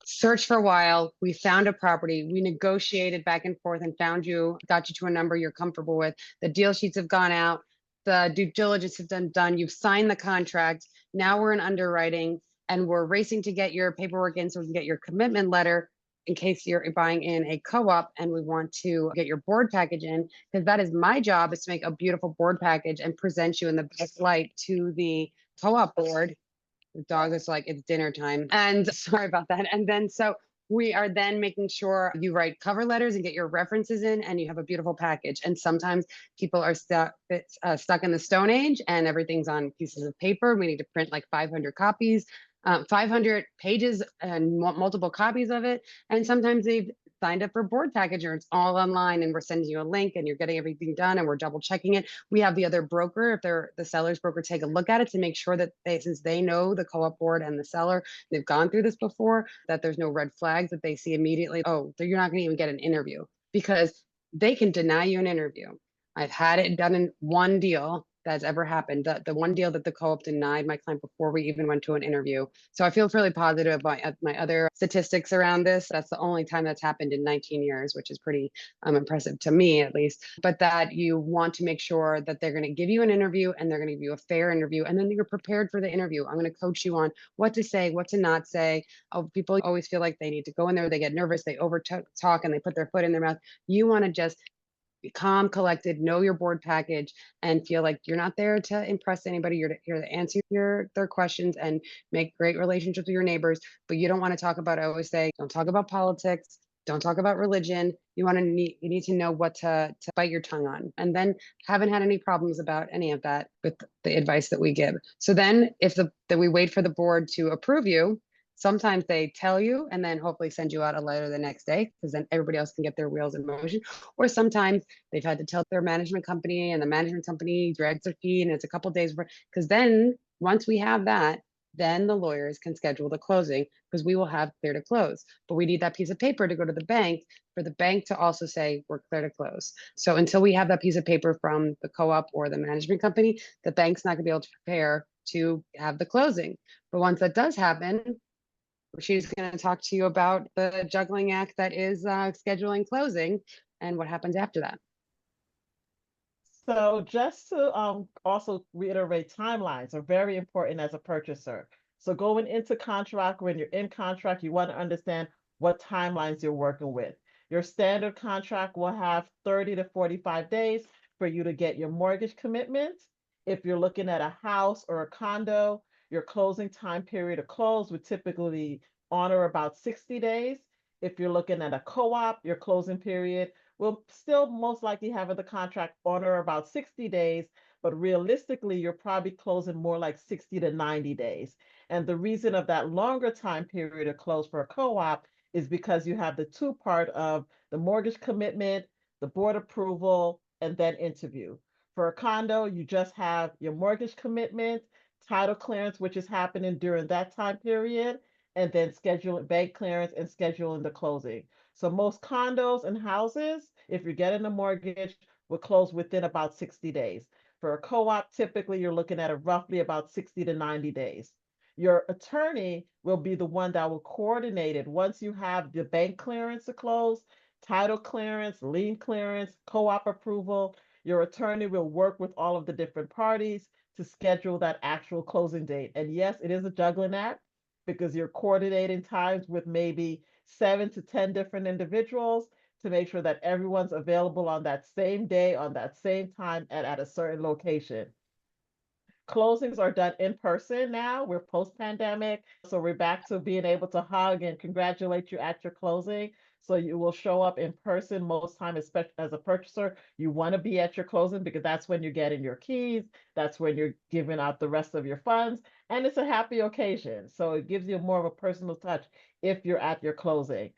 searched for a while. We found a property. We negotiated back and forth and got you to a number you're comfortable with. The deal sheets have gone out. The due diligence has been done. You've signed the contract. Now we're in underwriting and we're racing to get your paperwork in so we can get your commitment letter in case you're buying in a co-op and we want to get your board package in, because that is my job, is to make a beautiful board package and present you in the best light to the co-op board. The dog is like, it's dinner time. And sorry about that. And then so we are then making sure you write cover letters and get your references in and you have a beautiful package. And sometimes people are stuck in the Stone Age and everything's on pieces of paper. We need to print like 500 copies, 500 pages and multiple copies of it. And sometimes they've signed up for board package or it's all online and we're sending you a link and you're getting everything done and we're double checking it. We have the other broker, if they're the seller's broker, take a look at it to make sure that since they know the co-op board and the seller, they've gone through this before, that there's no red flags that they see immediately. Oh, you're not going to even get an interview, because they can deny you an interview. I've had it done in one deal that's ever happened. The one deal that the co-op denied my client before we even went to an interview. So I feel really positive about my other statistics around this. That's the only time that's happened in 19 years, which is pretty impressive to me at least. But that you want to make sure that they're going to give you an interview and they're going to give you a fair interview. And then you're prepared for the interview. I'm going to coach you on what to say, what to not say. Oh, people always feel like they need to go in there. They get nervous. They over talk and they put their foot in their mouth. You want to just be calm, collected, know your board package, and feel like you're not there to impress anybody. You're here to answer their questions and make great relationships with your neighbors. But you don't want to talk about, I always say, don't talk about politics. Don't talk about religion. You need to know what to bite your tongue on. And then haven't had any problems about any of that with the advice that we give. So then if that we wait for the board to approve you, sometimes they tell you and then hopefully send you out a letter the next day, because then everybody else can get their wheels in motion. Or sometimes they've had to tell their management company and the management company drags their feet and it's a couple days, because then once we have that, then the lawyers can schedule the closing, because we will have clear to close. But we need that piece of paper to go to the bank for the bank to also say we're clear to close. So until we have that piece of paper from the co-op or the management company, the bank's not going to be able to prepare to have the closing. But once that does happen, she's going to talk to you about the juggling act that is scheduling closing and what happens after that. So just to also reiterate, timelines are very important as a purchaser. So going into contract, when you're in contract, you want to understand what timelines you're working with. Your standard contract will have 30 to 45 days for you to get your mortgage commitment. If you're looking at a house or a condo, your closing time period to close would typically honor about 60 days. If you're looking at a co-op, your closing period will still most likely have the contract on or about 60 days, but realistically, you're probably closing more like 60 to 90 days. And the reason of that longer time period to close for a co-op is because you have the two part of the mortgage commitment, the board approval, and then interview. For a condo, you just have your mortgage commitment, title clearance, which is happening during that time period, and then scheduling bank clearance and scheduling the closing. So most condos and houses, if you're getting a mortgage, will close within about 60 days. For a co-op, typically you're looking at a roughly about 60 to 90 days. Your attorney will be the one that will coordinate it. Once you have the bank clearance to close, title clearance, lien clearance, co-op approval, your attorney will work with all of the different parties to schedule that actual closing date. And yes, it is a juggling act because you're coordinating times with maybe 7 to 10 different individuals to make sure that everyone's available on that same day, on that same time, and at a certain location. Closings are done in person now. We're post pandemic. So we're back to being able to hug and congratulate you at your closing. So you will show up in person most time, especially as a purchaser. You want to be at your closing because that's when you're getting your keys. That's when you're giving out the rest of your funds. And it's a happy occasion. So it gives you more of a personal touch if you're at your closing.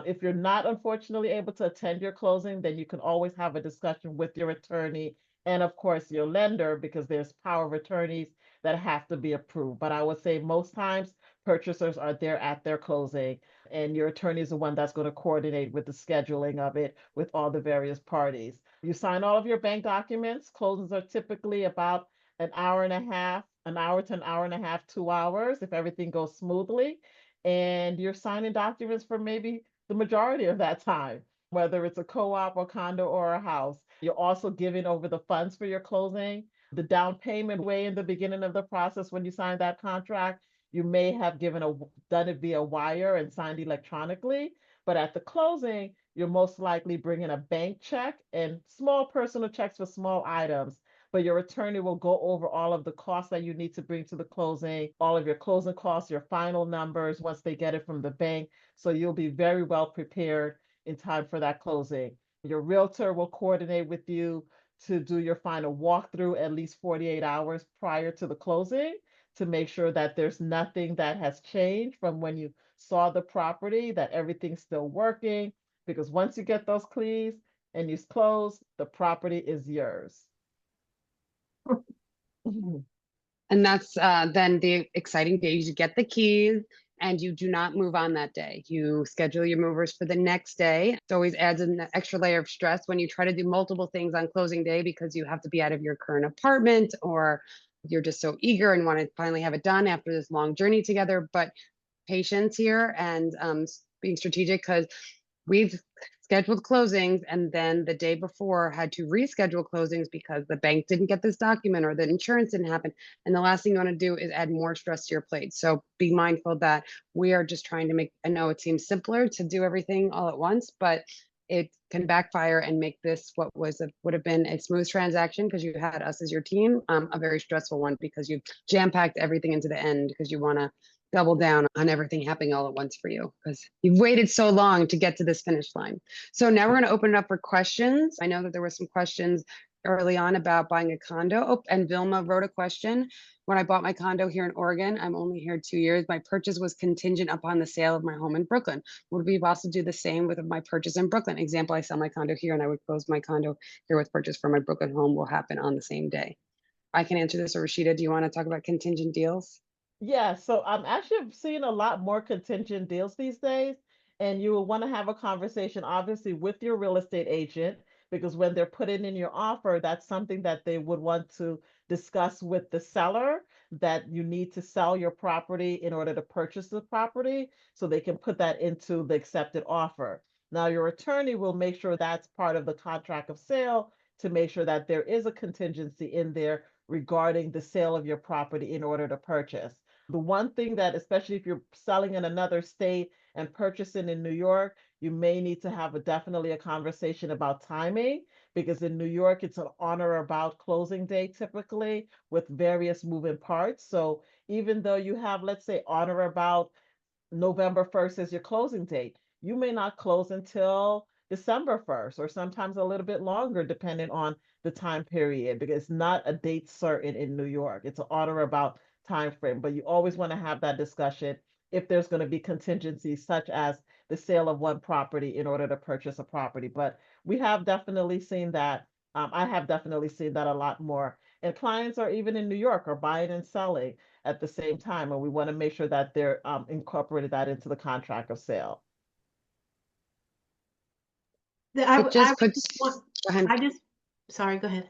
If you're not unfortunately able to attend your closing, then you can always have a discussion with your attorney and of course your lender because there's power of attorneys that have to be approved. But I would say most times purchasers are there at their closing and your attorney is the one that's going to coordinate with the scheduling of it with all the various parties. You sign all of your bank documents. Closings are typically about an hour and a half, an hour to an hour and a half, 2 hours if everything goes smoothly. And you're signing documents for maybe the majority of that time, whether it's a co-op or condo or a house. You're also giving over the funds for your closing. The down payment way in the beginning of the process when you sign that contract, you may have done it via wire and signed electronically, but at the closing, you're most likely bringing a bank check and small personal checks for small items. But your attorney will go over all of the costs that you need to bring to the closing, all of your closing costs, your final numbers once they get it from the bank. So you'll be very well prepared in time for that closing. Your realtor will coordinate with you to do your final walkthrough at least 48 hours prior to the closing to make sure that there's nothing that has changed from when you saw the property, that everything's still working. Because once you get those keys and you close, the property is yours. And that's then the exciting days. You get the keys and you do not move on that day. You schedule your movers for the next day. It always adds an extra layer of stress when you try to do multiple things on closing day because you have to be out of your current apartment or you're just so eager and want to finally have it done after this long journey together. But patience here and being strategic because we've scheduled closings and then the day before had to reschedule closings because the bank didn't get this document or the insurance didn't happen. And the last thing you want to do is add more stress to your plate. So be mindful that we are just trying to make, I know it seems simpler to do everything all at once, but it can backfire and make this what would have been a smooth transaction because you had us as your team, a very stressful one because you've jam-packed everything into the end because you want to double down on everything happening all at once for you because you've waited so long to get to this finish line. So now we're going to open it up for questions. I know that there were some questions early on about buying a condo. Oh, and Vilma wrote a question. When I bought my condo here in Oregon, I'm only here 2 years. My purchase was contingent upon the sale of my home in Brooklyn. Would we also do the same with my purchase in Brooklyn? Example, I sell my condo here and I would close my condo here with purchase for my Brooklyn home will happen on the same day. I can answer this, or Rashida, do you want to talk about contingent deals? Yeah, so I'm actually seeing a lot more contingent deals these days, and you will want to have a conversation, obviously, with your real estate agent, because when they're putting in your offer, that's something that they would want to discuss with the seller, that you need to sell your property in order to purchase the property, so they can put that into the accepted offer. Now, your attorney will make sure that's part of the contract of sale to make sure that there is a contingency in there regarding the sale of your property in order to purchase. The one thing that, especially if you're selling in another state and purchasing in New York, you may need to have definitely a conversation about timing because in New York, it's an on or about closing day typically with various moving parts. So even though you have, let's say, on or about November 1st as your closing date, you may not close until December 1st, or sometimes a little bit longer, depending on the time period, because it's not a date certain in New York. It's an on or about time frame, but you always want to have that discussion if there's going to be contingencies such as the sale of one property in order to purchase a property. But we have definitely seen that. I have definitely seen that a lot more. And clients are even in New York are buying and selling at the same time, and we want to make sure that they're incorporated that into the contract of sale. It I just puts, want, go ahead. I just, sorry, go ahead.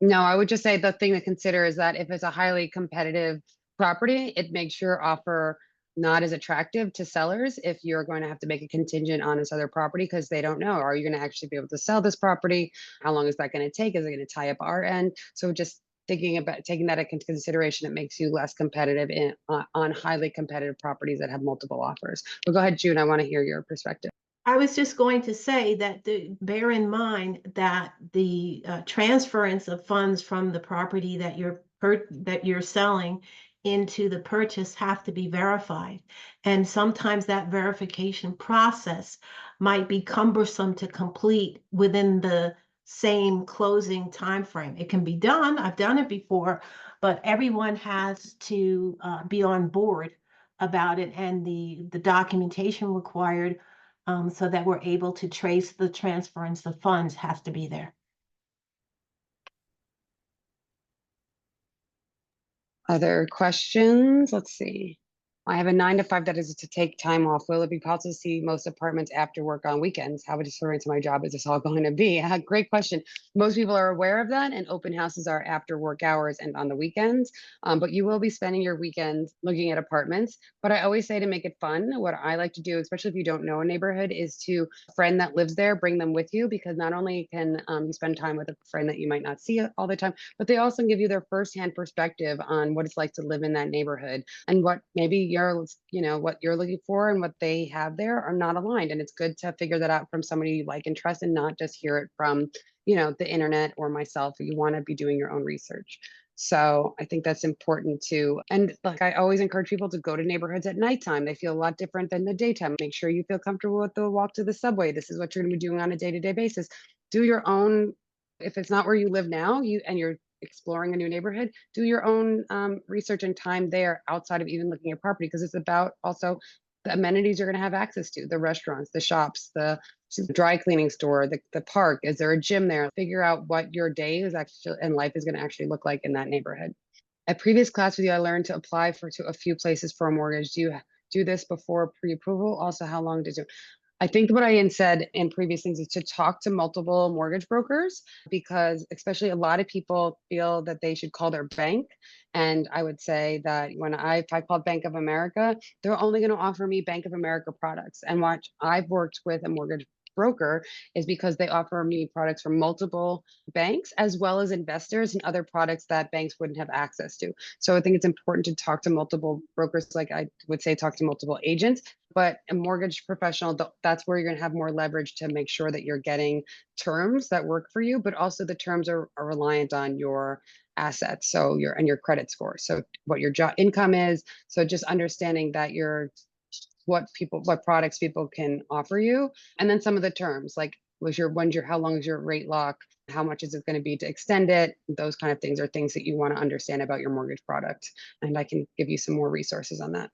No, I would just say the thing to consider is that if it's a highly competitive property, it makes your offer not as attractive to sellers if you're going to have to make a contingent on this other property because they don't know, are you going to actually be able to sell this property? How long is that going to take? Is it going to tie up our end? So just thinking about taking that into consideration, it makes you less competitive on highly competitive properties that have multiple offers. But go ahead, June, I want to hear your perspective. I was just going to say that bear in mind that the transference of funds from the property that you're selling into the purchase have to be verified. And sometimes that verification process might be cumbersome to complete within the same closing time frame. It can be done, I've done it before, but everyone has to be on board about it, and the documentation required so that we're able to trace the transference of funds has to be there. Other questions? Let's see. I have a 9 to 5 that is to take time off. Will it be possible to see most apartments after work on weekends? How disorienting to my job is this all going to be? Great question. Most people are aware of that, and open houses are after work hours and on the weekends. But you will be spending your weekends looking at apartments. But I always say to make it fun, what I like to do, especially if you don't know a neighborhood, is to a friend that lives there, bring them with you, because not only can you spend time with a friend that you might not see all the time, but they also give you their firsthand perspective on what it's like to live in that neighborhood and what maybe what you're looking for and what they have there are not aligned. And it's good to figure that out from somebody you like and trust and not just hear it from, the internet or myself. You want to be doing your own research. So I think that's important too. And like I always encourage people to go to neighborhoods at nighttime. They feel a lot different than the daytime. Make sure you feel comfortable with the walk to the subway. This is what you're going to be doing on a day-to-day basis. Do your own, if it's not where you live now, you're exploring a new neighborhood, do your own research and time there outside of even looking at property, because it's about also the amenities you're going to have access to, the restaurants, the shops, the dry cleaning store, the park. Is there a gym there? Figure out what your day is actually and life is going to actually look like in that neighborhood. At previous class with you, I learned to apply to a few places for a mortgage. Do you do this before pre-approval? Also, how long did you? I think what I had said in previous things is to talk to multiple mortgage brokers, because especially a lot of people feel that they should call their bank. And I would say that if I called Bank of America, they're only going to offer me Bank of America products. And what I've worked with a mortgage broker is because they offer me products from multiple banks as well as investors and other products that banks wouldn't have access to. So I think it's important to talk to multiple brokers, like I would say, talk to multiple agents. But a mortgage professional, that's where you're going to have more leverage to make sure that you're getting terms that work for you, but also the terms are reliant on your assets, so your credit score, so what your job income is. So just understanding that what products people can offer you, and then some of the terms, like how long is your rate lock, how much is it going to be to extend it. Those kind of things are things that you want to understand about your mortgage product, and I can give you some more resources on that.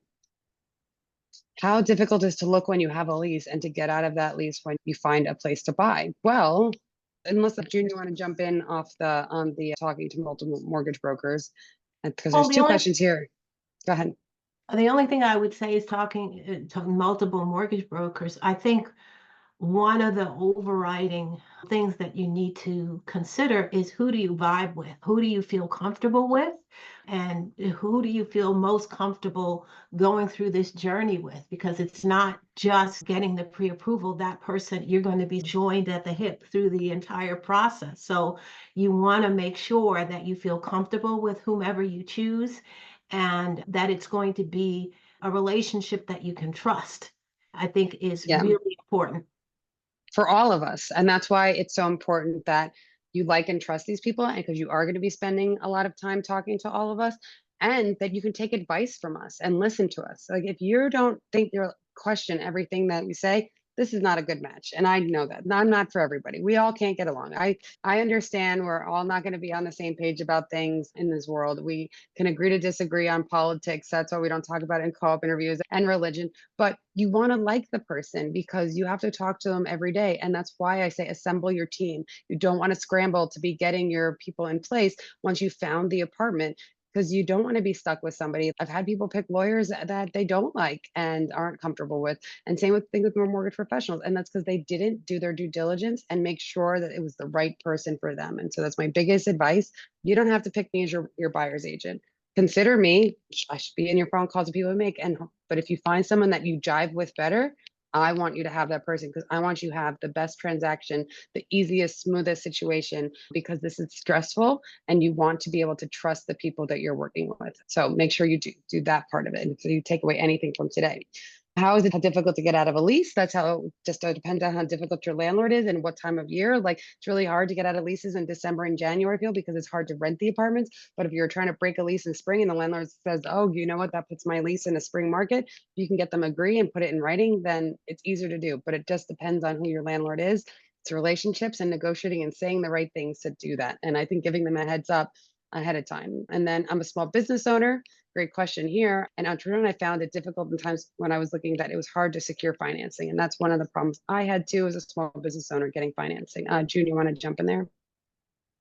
How difficult is to look when you have a lease and to get out of that lease when you find a place to buy? Well, unless June, you want to jump in on the talking to multiple mortgage brokers, because there's two questions here. Go ahead. The only thing I would say is talking to multiple mortgage brokers. I think one of the overriding things that you need to consider is, who do you vibe with? Who do you feel comfortable with? And who do you feel most comfortable going through this journey with? Because it's not just getting the pre-approval. That person, you're going to be joined at the hip through the entire process. So you want to make sure that you feel comfortable with whomever you choose, and that it's going to be a relationship that you can trust, I think is really important. For all of us. And that's why it's so important that you like and trust these people, and because you are going to be spending a lot of time talking to all of us, and that you can take advice from us and listen to us. Like if you don't think you're question everything that we say, this is not a good match. And I know that. I'm not for everybody. We all can't get along. I understand we're all not going to be on the same page about things in this world. We can agree to disagree on politics. That's why we don't talk about it in co-op interviews, and religion. But you want to like the person because you have to talk to them every day. And that's why I say assemble your team. You don't want to scramble to be getting your people in place once you found the apartment, because you don't want to be stuck with somebody. I've had people pick lawyers that they don't like and aren't comfortable with. And same with things with mortgage professionals. And that's because they didn't do their due diligence and make sure that it was the right person for them. And so that's my biggest advice. You don't have to pick me as your buyer's agent. Consider me. I should be in your phone calls that people make. But if you find someone that you jive with better, I want you to have that person, because I want you to have the best transaction, the easiest, smoothest situation, because this is stressful and you want to be able to trust the people that you're working with. So make sure you do that part of it. And so you take away anything from today. How is it difficult to get out of a lease? That's how, just depends on how difficult your landlord is and what time of year. Like, it's really hard to get out of leases in December and January, I feel, because it's hard to rent the apartments. But if you're trying to break a lease in spring and the landlord says, oh, you know what, that puts my lease in a spring market, you can get them agree and put it in writing, then it's easier to do. But it just depends on who your landlord is. It's relationships and negotiating and saying the right things to do that. And I think giving them a heads up ahead of time. And then I'm a small business owner. Great question here. And entrepreneur, I found it difficult in times when I was looking that it was hard to secure financing. And that's one of the problems I had too as a small business owner, getting financing. June, you want to jump in there?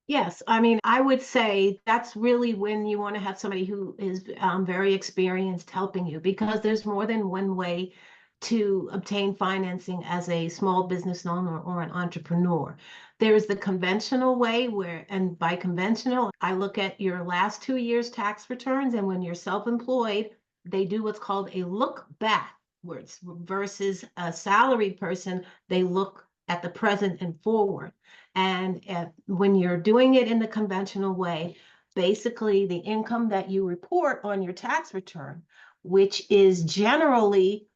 Yes, I mean, I would say that's really when you want to have somebody who is very experienced helping you, because there's more than one way to obtain financing as a small business owner or an entrepreneur. There's the conventional way where, and by conventional, I look at your last 2 years' tax returns, and when you're self-employed, they do what's called a look backwards versus a salaried person, they look at the present and forward. And when you're doing it in the conventional way, basically the income that you report on your tax return, which is generally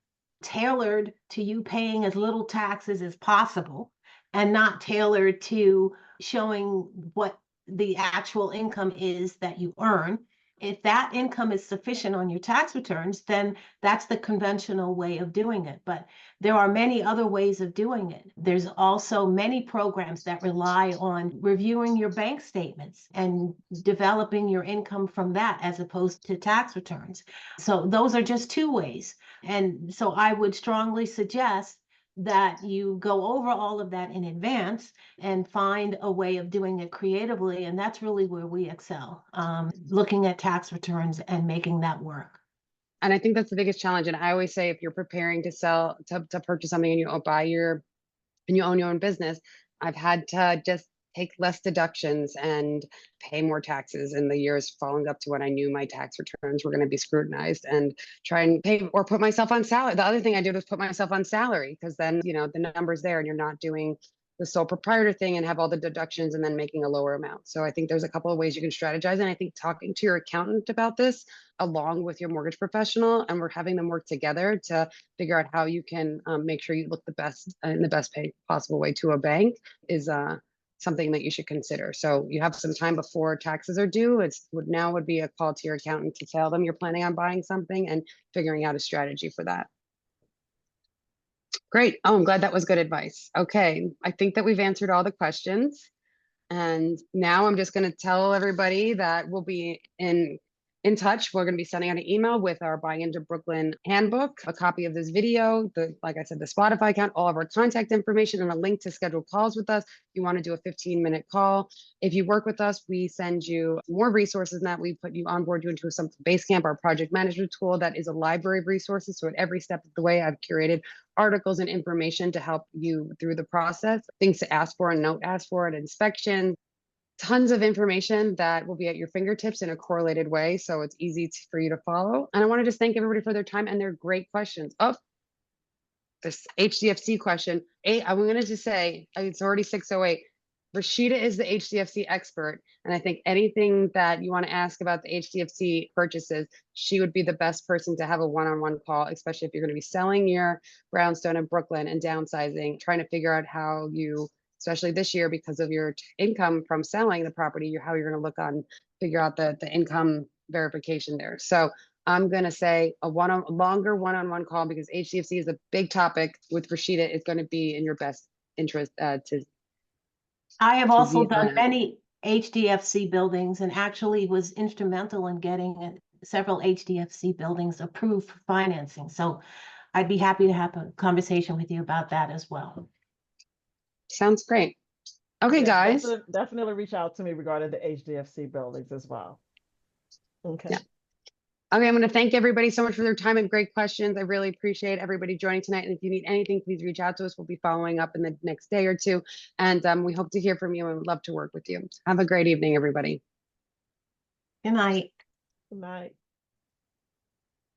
tailored to you paying as little taxes as possible and not tailored to showing what the actual income is that you earn. If that income is sufficient on your tax returns, then that's the conventional way of doing it. But there are many other ways of doing it. There's also many programs that rely on reviewing your bank statements and developing your income from that as opposed to tax returns. So those are just two ways. And so I would strongly suggest that you go over all of that in advance and find a way of doing it creatively. And that's really where we excel, looking at tax returns and making that work. And I think that's the biggest challenge. And I always say, if you're preparing to sell, to purchase something and you and you own your own business, I've had to just take less deductions and pay more taxes in the years following up to when I knew my tax returns were going to be scrutinized, and try and pay or put myself on salary. The other thing I did was put myself on salary, because then, the number's there and you're not doing the sole proprietor thing and have all the deductions and then making a lower amount. So I think there's a couple of ways you can strategize. And I think talking to your accountant about this along with your mortgage professional, and we're having them work together to figure out how you can make sure you look the best in the best possible way to a bank is something that you should consider. So you have some time before taxes are due. Now would be a call to your accountant to tell them you're planning on buying something and figuring out a strategy for that. Great. Oh, I'm glad that was good advice. Okay. I think that we've answered all the questions. And now I'm just going to tell everybody that we'll be in touch. We're going to be sending out an email with our Buying into Brooklyn handbook, a copy of this video, like I said, the Spotify account, all of our contact information, and a link to schedule calls with us. If you want to do a 15-minute call. If you work with us, we send you more resources than that. We put you on board you into some Basecamp, our project management tool that is a library of resources. So at every step of the way, I've curated articles and information to help you through the process, things to ask for and not ask for at inspection. Tons of information that will be at your fingertips in a correlated way, so it's easy for you to follow. And I want to just thank everybody for their time and their great questions. Oh, this HDFC question. I'm going to just say, it's already 6:08. Rashida is the HDFC expert, and I think anything that you want to ask about the HDFC purchases, she would be the best person to have a one-on-one call, especially if you're going to be selling your brownstone in Brooklyn and downsizing, trying to figure out how you, especially this year because of your income from selling the property, how you're going to figure out the income verification there. So I'm gonna say a longer one-on-one call because HDFC is a big topic with Rashida. It's going to be in your best interest I have to also view done it. many HDFC buildings and actually was instrumental in getting several HDFC buildings approved for financing. So I'd be happy to have a conversation with you about that as well. Sounds great. Okay, Yeah, guys. definitely reach out to me regarding the HDFC buildings as well. Okay. Yeah. Okay, I'm going to thank everybody so much for their time and great questions. I really appreciate everybody joining tonight. And if you need anything, please reach out to us. We'll be following up in the next day or two. And we hope to hear from you and would love to work with you. Have a great evening, everybody. Good night. Good night.